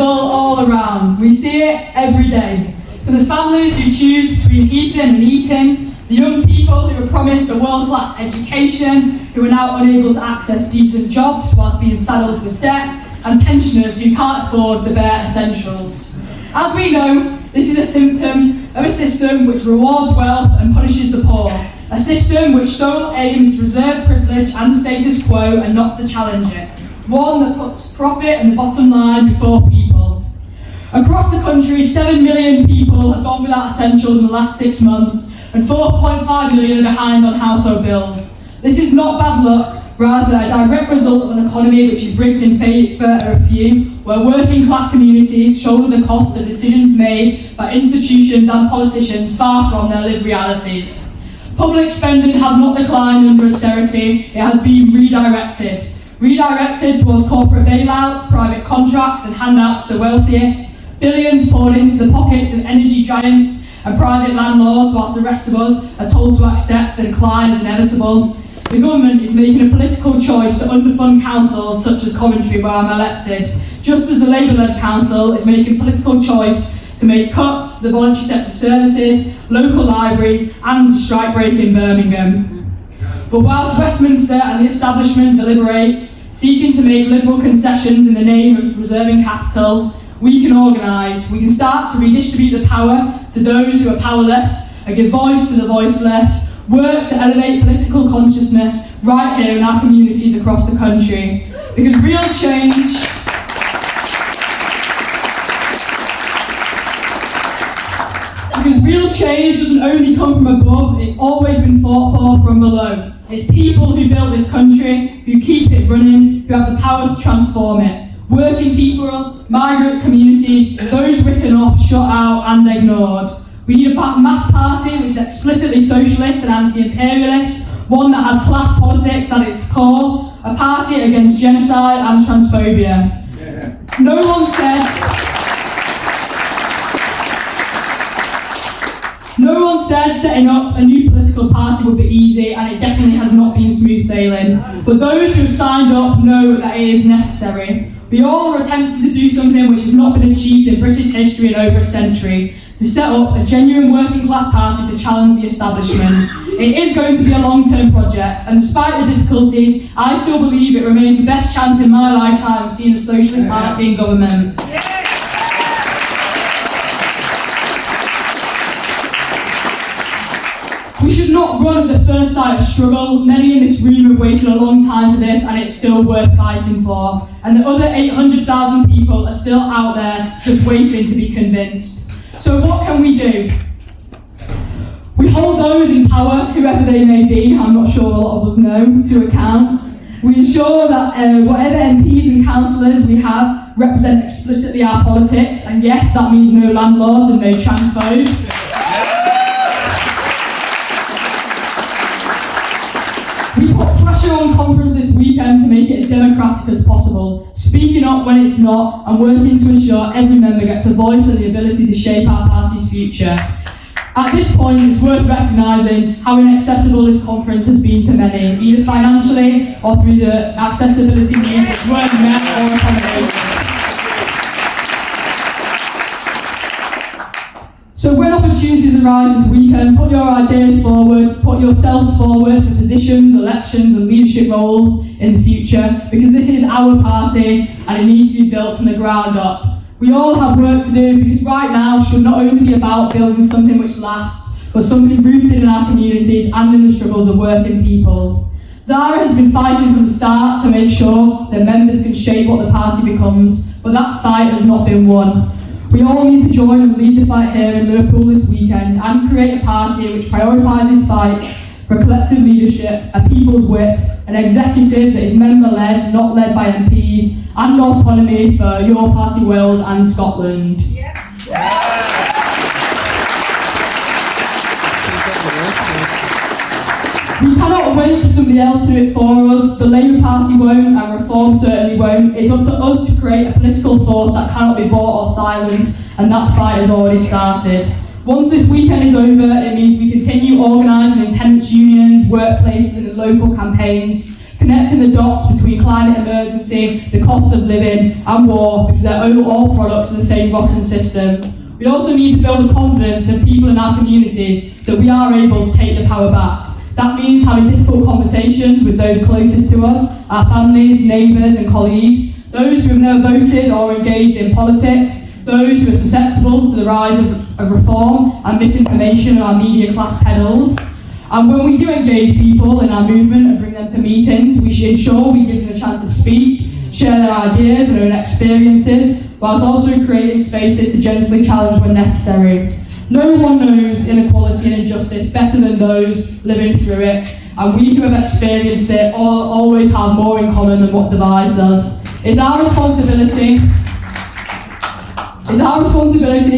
all around. We see it every day. For the families who choose between eating and eating, the young people who are promised a world-class education, who are now unable to access decent jobs whilst being saddled with debt, and pensioners who can't afford the bare essentials. As we know, this is a symptom of a system which rewards wealth and punishes the poor, a system which sole aims to reserve privilege and status quo and not to challenge it, one that puts profit and the bottom line before people. Across the country, 7 million people have gone without essentials in the last 6 months, and 4.5 million are behind on household bills. This is not bad luck, rather a direct result of an economy which is rigged in favour of a few, where working class communities shoulder the cost of decisions made by institutions and politicians far from their lived realities. Public spending has not declined under austerity, it has been redirected. Redirected towards corporate bailouts, private contracts and handouts to the wealthiest, billions poured into the pockets of energy giants and private landlords, whilst the rest of us are told to accept the decline is inevitable. The government is making a political choice to underfund councils such as Coventry, where I'm elected, just as the Labour-led council is making a political choice to make cuts to the voluntary sector services, local libraries and to strike break in Birmingham. But whilst Westminster and the establishment deliberates, seeking to make liberal concessions in the name of preserving capital, we can organise, we can start to redistribute the power to those who are powerless and give voice to the voiceless, work to elevate political consciousness right here in our communities across the country. Because real change doesn't only come from above, it's always been fought for from below. It's people who built this country, who keep it running, who have the power to transform it. Working people, migrant communities, those written off, shut out and ignored. We need a mass party which is explicitly socialist and anti-imperialist, one that has class politics at its core, a party against genocide and transphobia. Yeah. No one said setting up a new political party would be easy, and it definitely has not been smooth sailing. But those who have signed up know that it is necessary. We all are attempting to do something which has not been achieved in British history in over a century, to set up a genuine working class party to challenge the establishment. It is going to be a long-term project, and despite the difficulties, I still believe it remains the best chance in my lifetime of seeing a socialist party in government. We should not run at the first sight of struggle. Many in this room have waited a long time for this, and it's still worth fighting for. And the other 800,000 people are still out there just waiting to be convinced. So what can we do? We hold those in power, whoever they may be, I'm not sure a lot of us know, to account. We ensure that whatever MPs and councillors we have represent explicitly our politics, and yes, that means no landlords and no transphobes. We put pressure on conference this weekend to make it as democratic as possible, speaking up when it's not and working to ensure every member gets a voice and the ability to shape our party's future. At this point, it's worth recognising how inaccessible this conference has been to many, either financially or through the accessibility needs which weren't met or accommodated. So when opportunities arise this weekend, put your ideas forward, put yourselves forward for positions, elections and leadership roles in the future, because this is our party and it needs to be built from the ground up. We all have work to do, because right now should not only be about building something which lasts, but something rooted in our communities and in the struggles of working people. Zarah has been fighting from the start to make sure that members can shape what the party becomes, but that fight has not been won. We all need to join and lead the fight here in Liverpool this weekend and create a party which prioritises fight for collective leadership, a people's whip, an executive that is member-led, not led by MPs, and autonomy for your party Wales and Scotland. Yeah. We cannot wait for somebody else to do it for us. The Labour Party won't, and Reform certainly won't. It's up to us to create a political force that cannot be bought or silenced, and that fight has already started. Once this weekend is over, it means we continue organising in tenants' unions, workplaces and local campaigns, connecting the dots between climate emergency, the cost of living and war, because they're all products of the same rotten system. We also need to build the confidence of people in our communities that we are able to take the power back. That means having difficult conversations with those closest to us, our families, neighbours and colleagues, those who have never voted or engaged in politics, those who are susceptible to the rise of reform and misinformation our media class peddles. And when we do engage people in our movement and bring them to meetings, we should ensure we give them a chance to speak, share their ideas and own experiences, whilst also creating spaces to gently challenge when necessary. No one knows inequality and injustice better than those living through it, and we who have experienced it always have more in common than what divides us. It's our responsibility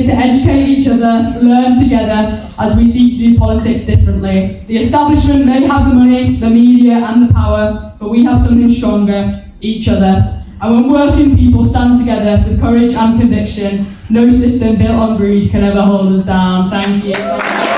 to educate each other, learn together as we seek to do politics differently. The establishment may have the money, the media and the power, but we have something stronger, each other. And when working people stand together with courage and conviction, no system built on greed can ever hold us down. Thank you.